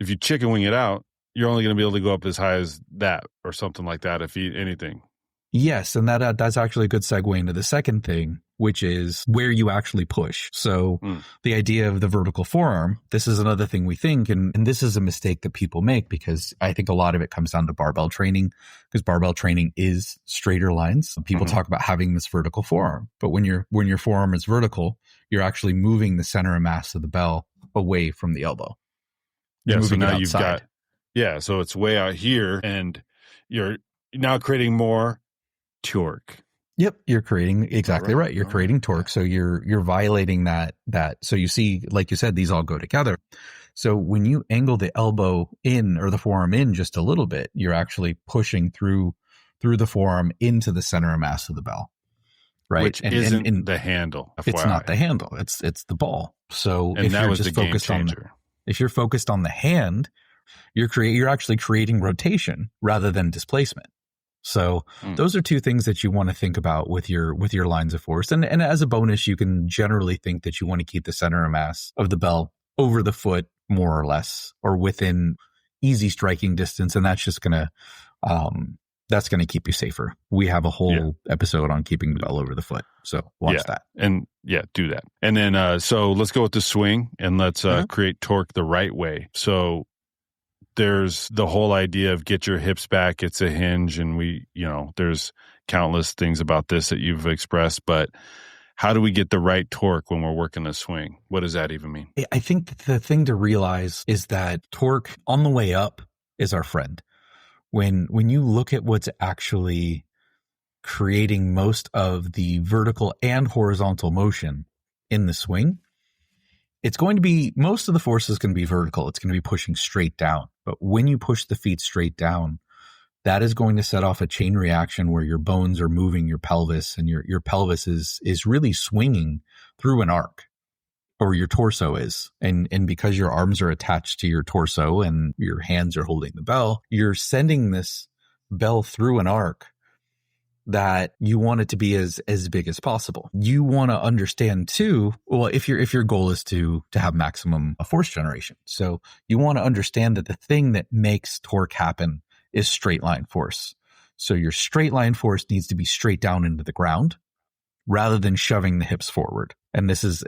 If you chicken wing it out, you're only going to be able to go up as high as that or something like that, if anything. Yes, and that's actually a good segue into the second thing, which is where you actually push. So the idea of the vertical forearm, this is another thing we think, and this is a mistake that people make, because I think a lot of it comes down to barbell training, because barbell training is straighter lines. People talk about having this vertical forearm, but when your forearm is vertical, you're actually moving the center of mass of the bell away from the elbow. Yeah, so now you've got... Yeah, so it's way out here, and you're now creating more torque. Yep, you're creating exactly right. You're creating torque, so you're violating that. So you see, like you said, these all go together. So when you angle the elbow in or the forearm in just a little bit, you're actually pushing through the forearm into the center of mass of the bell, right? Which isn't the handle. FYI. It's not the handle. It's the ball. So if you're just focused if you're focused on the hand, you're actually creating rotation rather than displacement. So those are two things that you want to think about with your lines of force. And as a bonus, you can generally think that you want to keep the center of mass of the bell over the foot, more or less, or within easy striking distance, and that's just gonna keep you safer. We have a whole episode on keeping the bell over the foot, so watch that. And do that. And then so let's go with the swing, and let's create torque the right way. So there's the whole idea of get your hips back. It's a hinge, and there's countless things about this that you've expressed, but how do we get the right torque when we're working the swing? What does that even mean? I think the thing to realize is that torque on the way up is our friend. When you look at what's actually creating most of the vertical and horizontal motion in the swing, it's going to be, most of the force is going to be vertical. It's going to be pushing straight down. But when you push the feet straight down, that is going to set off a chain reaction where your bones are moving your pelvis, and your pelvis is really swinging through an arc, or your torso is. And because your arms are attached to your torso and your hands are holding the bell, you're sending this bell through an arc that you want it to be as big as possible. You want to understand too, well, if your goal is to have maximum force generation. So you want to understand that the thing that makes torque happen is straight line force. So your straight line force needs to be straight down into the ground rather than shoving the hips forward. And this is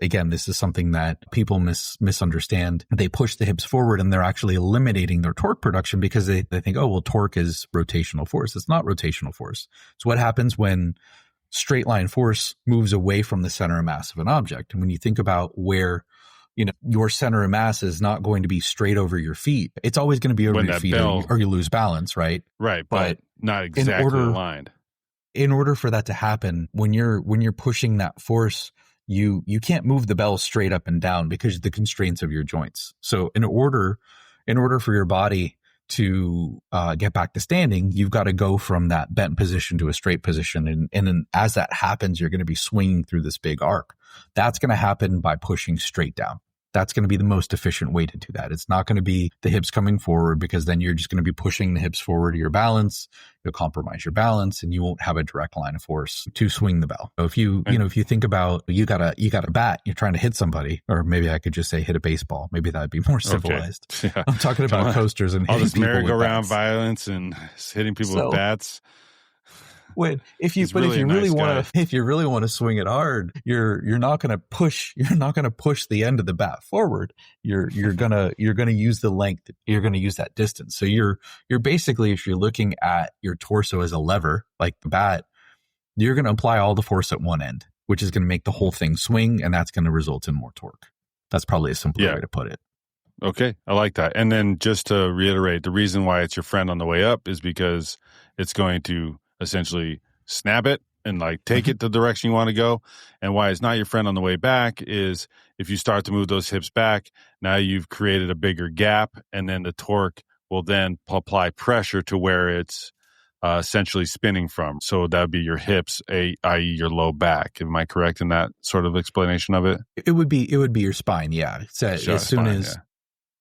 something that people misunderstand. They push the hips forward and they're actually eliminating their torque production because they think, oh, well, torque is rotational force. It's not rotational force. It's what happens when straight line force moves away from the center of mass of an object. And when you think about where, your center of mass is not going to be straight over your feet. It's always going to be over your feet, or you lose balance, right? Right, but not exactly aligned. In order for that to happen, when you're pushing that force, you can't move the bell straight up and down because of the constraints of your joints. So in order for your body to get back to standing, you've got to go from that bent position to a straight position. And then as that happens, you're going to be swinging through this big arc. That's going to happen by pushing straight down. That's going to be the most efficient way to do that. It's not going to be the hips coming forward, because then you're just going to be pushing the hips forward to your balance. You'll compromise your balance and you won't have a direct line of force to swing the bell. So if you think about, you got a bat, you're trying to hit somebody, or maybe I could just say hit a baseball. Maybe that'd be more civilized. Okay. Yeah. I'm talking about coasters and all this merry-go-round violence and hitting people with bats. If you really want to swing it hard, you're not going to push the end of the bat forward. You're going to use the length. You're going to use that distance. So you're basically, if you're looking at your torso as a lever, like the bat, you're going to apply all the force at one end, which is going to make the whole thing swing, and that's going to result in more torque. That's probably a simpler way to put it. Okay, I like that. And then just to reiterate, the reason why it's your friend on the way up is because it's going to essentially snap it and take it the direction you want to go. And why it's not your friend on the way back is if you start to move those hips back, now you've created a bigger gap, and then the torque will then apply pressure to where it's essentially spinning from. So that would be your hips, i.e. your low back. Am I correct in that sort of explanation of it? It would be your spine. Yeah.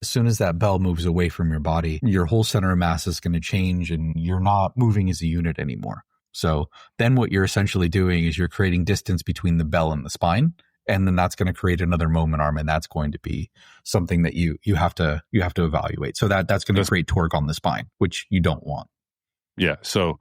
As soon as that bell moves away from your body, your whole center of mass is going to change, and you're not moving as a unit anymore. So then what you're essentially doing is you're creating distance between the bell and the spine, and then that's going to create another moment arm, and that's going to be something that you have to evaluate. So that's going to create torque on the spine, which you don't want. Yeah. So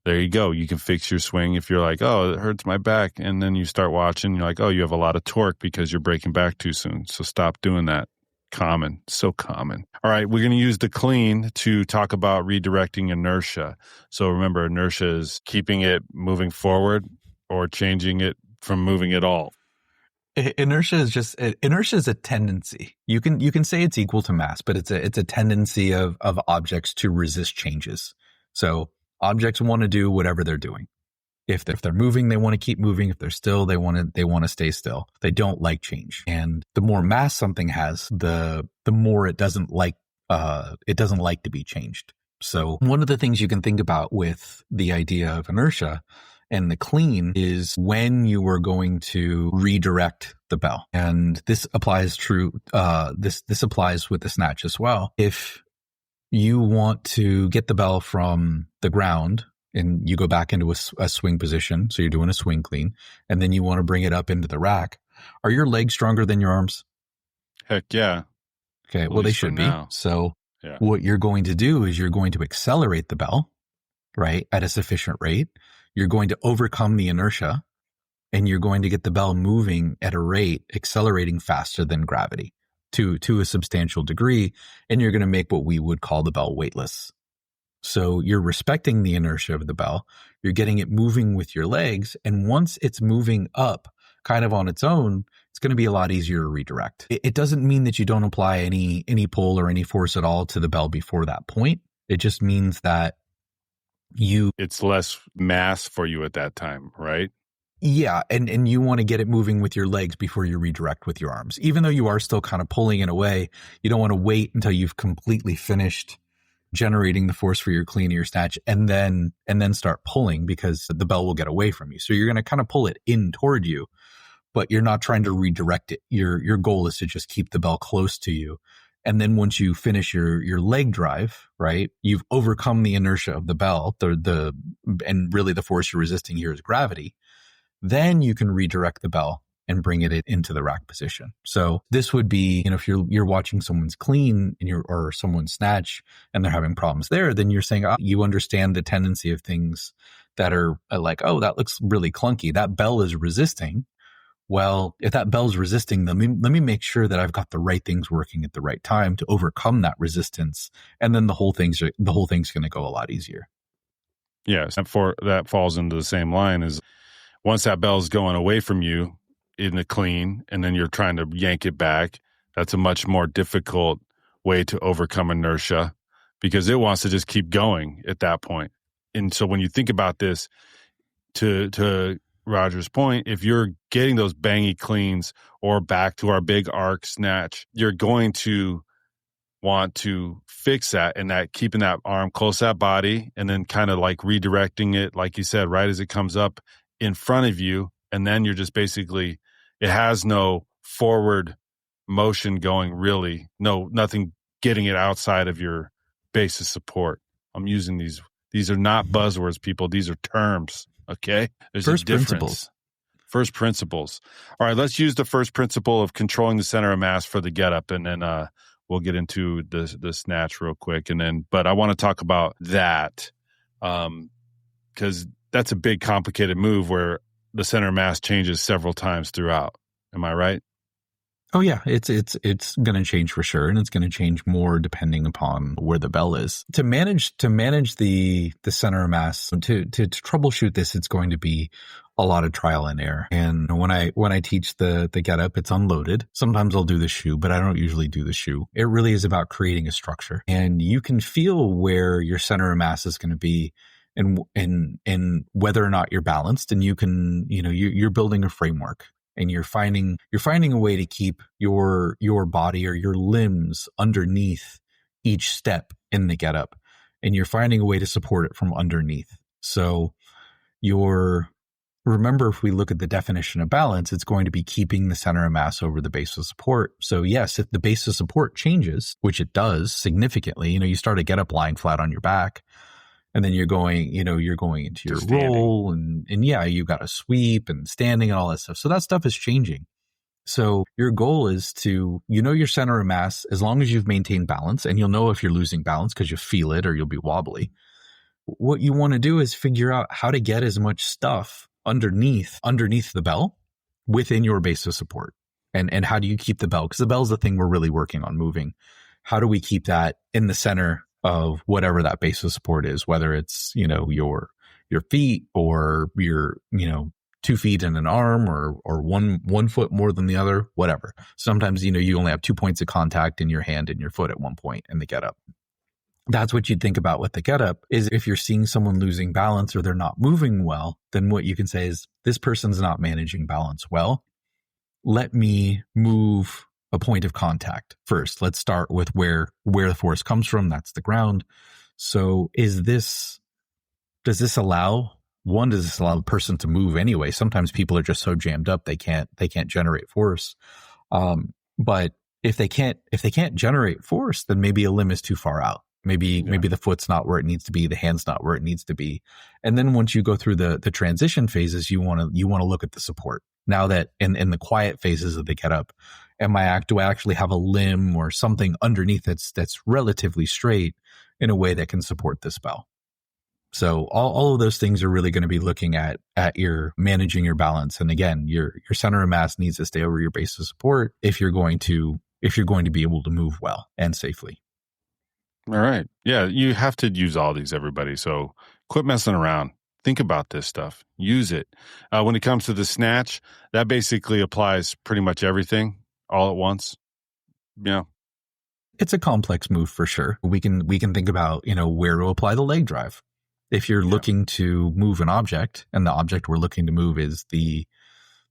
there you go. You can fix your swing if you're like, oh, it hurts my back, and then you start watching, you're like, oh, you have a lot of torque because you're breaking back too soon. So stop doing that. Common. So common. All right. We're going to use the clean to talk about redirecting inertia. So remember, inertia is keeping it moving forward or changing it from moving at all. Inertia is a tendency. You can say it's equal to mass, but it's a tendency of objects to resist changes. So objects want to do whatever they're doing. If they're moving, they want to keep moving. If they're still, they want to stay still. They don't like change. And the more mass something has, the more it doesn't like to be changed. So one of the things you can think about with the idea of inertia and the clean is when you are going to redirect the bell. And this applies this applies with the snatch as well. If you want to get the bell from the ground and you go back into a swing position, so you're doing a swing clean, and then you want to bring it up into the rack, are your legs stronger than your arms? Heck yeah. Okay, well, they should be. So Yeah. What you're going to do is you're going to accelerate the bell, right, at a sufficient rate. You're going to overcome the inertia, and you're going to get the bell moving at a rate accelerating faster than gravity to a substantial degree. And you're going to make what we would call the bell weightless. So you're respecting the inertia of the bell. You're getting it moving with your legs. And once it's moving up kind of on its own, it's going to be a lot easier to redirect. It doesn't mean that you don't apply any pull or any force at all to the bell before that point. It just means that it's less mass for you at that time, right? Yeah, and you want to get it moving with your legs before you redirect with your arms. Even though you are still kind of pulling it away, you don't want to wait until you've completely finished generating the force for your clean or your snatch and then start pulling, because the bell will get away from you. So you're going to kind of pull it in toward you, but you're not trying to redirect it. Your goal is to just keep the bell close to you. And then once you finish your leg drive, right, you've overcome the inertia of the bell, and really the force you're resisting here is gravity. Then you can redirect the bell and bring it into the rack position. So this would be, if you're watching someone's clean or someone's snatch and they're having problems there, then you're saying, you understand the tendency of things that are like, oh, that looks really clunky. That bell is resisting. Well, if that bell's resisting, let me make sure that I've got the right things working at the right time to overcome that resistance. And then the whole thing's going to go a lot easier. Yes. And that falls into the same line as once that bell's going away from you in the clean and then you're trying to yank it back, that's a much more difficult way to overcome inertia because it wants to just keep going at that point. And so when you think about this, to Roger's point, if you're getting those bangy cleans or back to our big arc snatch, you're going to want to fix that and that keeping that arm close to that body and then kind of like redirecting it, like you said, right as it comes up in front of you. And then you're just basically, it has no forward motion going really, nothing getting it outside of your base of support. I'm using these are not buzzwords, people. These are terms. Okay. There's first a difference. Principles. First principles. All right. Let's use the first principle of controlling the center of mass for the getup. And then, we'll get into the snatch real quick. But I want to talk about that. Cause that's a big complicated move where the center of mass changes several times throughout. Am I right? Oh yeah, it's going to change for sure, and it's going to change more depending upon where the bell is. To manage the center of mass, to troubleshoot this, it's going to be a lot of trial and error. And when I teach the get up, it's unloaded. Sometimes I'll do the shoe, but I don't usually do the shoe. It really is about creating a structure, and you can feel where your center of mass is going to be. And whether or not you're balanced, and you can, you're building a framework, and you're finding a way to keep your body or your limbs underneath each step in the getup, and you're finding a way to support it from underneath. So remember, if we look at the definition of balance, it's going to be keeping the center of mass over the base of support. So yes, if the base of support changes, which it does significantly, you start a getup lying flat on your back. And then you're going into your roll and yeah, you got a sweep and standing and all that stuff. So that stuff is changing. So your goal is to, your center of mass, as long as you've maintained balance, and you'll know if you're losing balance because you feel it or you'll be wobbly. What you want to do is figure out how to get as much stuff underneath the bell within your base of support. And how do you keep the bell? Because the bell is the thing we're really working on moving. How do we keep that in the center of whatever that base of support is, whether it's, your feet or your, 2 feet and an arm or one foot more than the other, whatever. Sometimes, you only have 2 points of contact in your hand and your foot at one point in the getup. That's what you'd think about with the getup is if you're seeing someone losing balance or they're not moving well, then what you can say is this person's not managing balance well. Let me move a point of contact first. Let's start with where the force comes from. That's the ground. So does this allow the person to move anyway? Sometimes people are just so jammed up they can't generate force. But if they can't generate force, then maybe a limb is too far out. Maybe the foot's not where it needs to be, the hand's not where it needs to be. And then once you go through the transition phases, you want to look at the support. Now that in the quiet phases of the getup, Do I actually have a limb or something underneath that's relatively straight in a way that can support this bell? So all of those things are really going to be looking at your managing your balance. And again, your center of mass needs to stay over your base of support if you're going to be able to move well and safely. All right. Yeah, you have to use all these, everybody. So quit messing around. Think about this stuff. Use it. When it comes to the snatch, that basically applies pretty much everything all at once. Yeah. It's a complex move for sure. We can think about, where to apply the leg drive. If you're looking to move an object and the object we're looking to move is the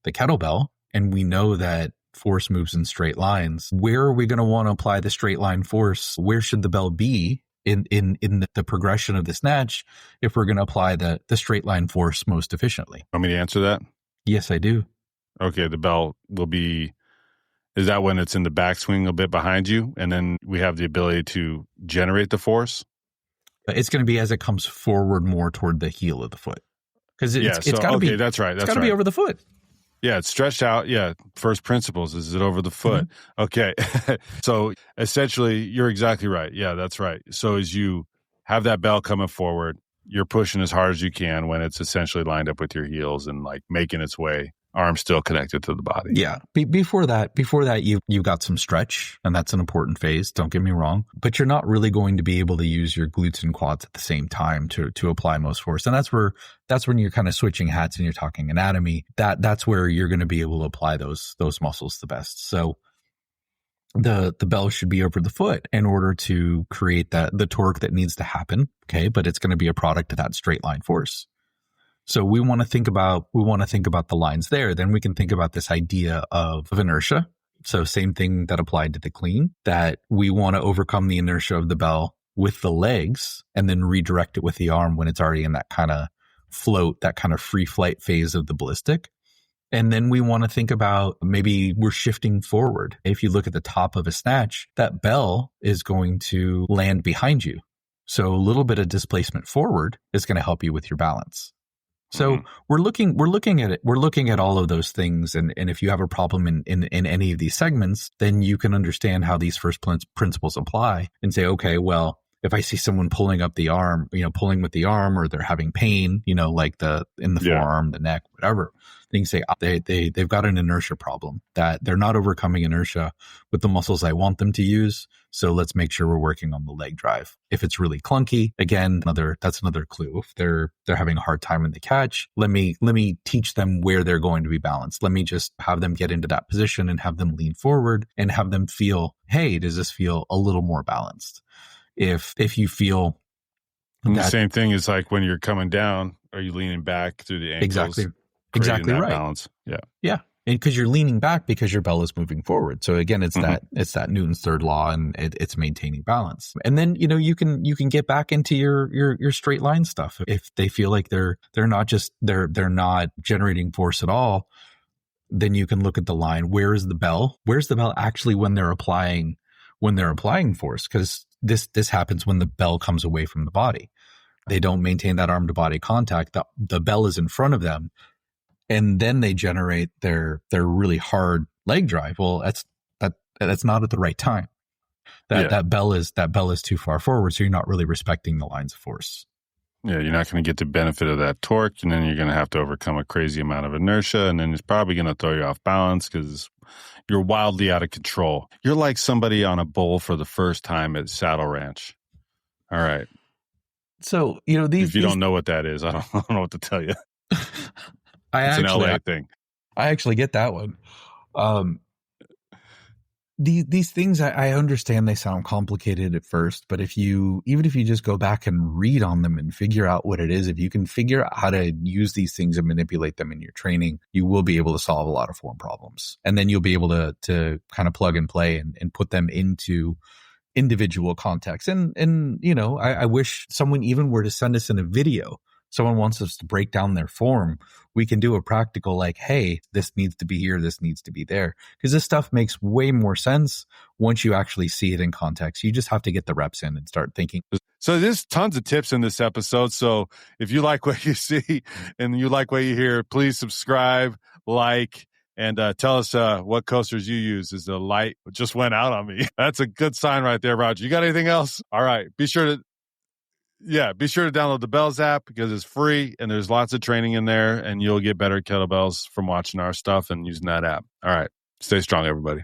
kettlebell, and we know that force moves in straight lines, where are we going to want to apply the straight line force? Where should the bell be in the progression of the snatch if we're going to apply the straight line force most efficiently? Want me to answer that? Yes, I do. Okay, the bell will be, is that when it's in the backswing a bit behind you, and then we have the ability to generate the force? It's going to be as it comes forward more toward the heel of the foot. Because it's got to be. That's right. It's got to be over the foot. Yeah, it's stretched out. Yeah, first principles. Is it over the foot? Mm-hmm. Okay. So essentially, you're exactly right. Yeah, that's right. So as you have that bell coming forward, you're pushing as hard as you can when it's essentially lined up with your heels and like making its way, arm still connected to the body. Yeah. Before that, you got some stretch, and that's an important phase. Don't get me wrong, but you're not really going to be able to use your glutes and quads at the same time to apply most force. And that's when you're kind of switching hats and you're talking anatomy. That's where you're going to be able to apply those muscles the best. So the bell should be over the foot in order to create the torque that needs to happen. Okay. But it's going to be a product of that straight line force. So we want to think about the lines there. Then we can think about this idea of inertia. So same thing that applied to the clean, that we want to overcome the inertia of the bell with the legs and then redirect it with the arm when it's already in that kind of float, that kind of free flight phase of the ballistic. And then we want to think about maybe we're shifting forward. If you look at the top of a snatch, that bell is going to land behind you. So a little bit of displacement forward is going to help you with your balance. So we're looking at it. We're looking at all of those things. And if you have a problem in any of these segments, then you can understand how these first principles apply and say, okay, well, if I see someone pulling up the arm, pulling with the arm, or they're having pain, like in the forearm, the neck, whatever, then you say they've got an inertia problem, that they're not overcoming inertia with the muscles I want them to use. So let's make sure we're working on the leg drive. If it's really clunky, again, that's another clue. If they're having a hard time in the catch, let me teach them where they're going to be balanced. Let me just have them get into that position and have them lean forward and have them feel, hey, does this feel a little more balanced? If you feel the same thing is like when you're coming down, are you leaning back through the ankles? Exactly right. Balance. Yeah. And because you're leaning back because your bell is moving forward. So again, it's that Newton's third law, and it's maintaining balance. And then, you can get back into your straight line stuff. If they feel like they're not generating force at all, then you can look at the line. Where is the bell? Where's the bell actually when they're applying force? Because this happens when the bell comes away from the body. They don't maintain that arm to body contact. The bell is in front of them, and then they generate their really hard leg drive. Well, that's not at the right time. That bell is too far forward, so you're not really respecting the lines of force. Yeah, you're not going to get the benefit of that torque, and then you're going to have to overcome a crazy amount of inertia, and then it's probably going to throw you off balance because you're wildly out of control. You're like somebody on a bull for the first time at Saddle Ranch. All right. So, if you don't know what that is, I don't know what to tell you. It's an LA thing. I actually get that one. These things, I understand they sound complicated at first, but even if you just go back and read on them and figure out what it is, if you can figure out how to use these things and manipulate them in your training, you will be able to solve a lot of form problems. And then you'll be able to kind of plug and play and put them into individual contexts. And I wish someone even were to send us in a video. Someone wants us to break down their form. We can do a practical like, hey, this needs to be here, this needs to be there. Because this stuff makes way more sense once you actually see it in context. You just have to get the reps in and start thinking. So there's tons of tips in this episode. So if you like what you see and you like what you hear, please subscribe, like, And tell us what coasters you use. Is the light just went out on me? That's a good sign right there, Roger. You got anything else? All right. Be sure to download the Bells app because it's free and there's lots of training in there, and you'll get better kettlebells from watching our stuff and using that app. All right. Stay strong, everybody.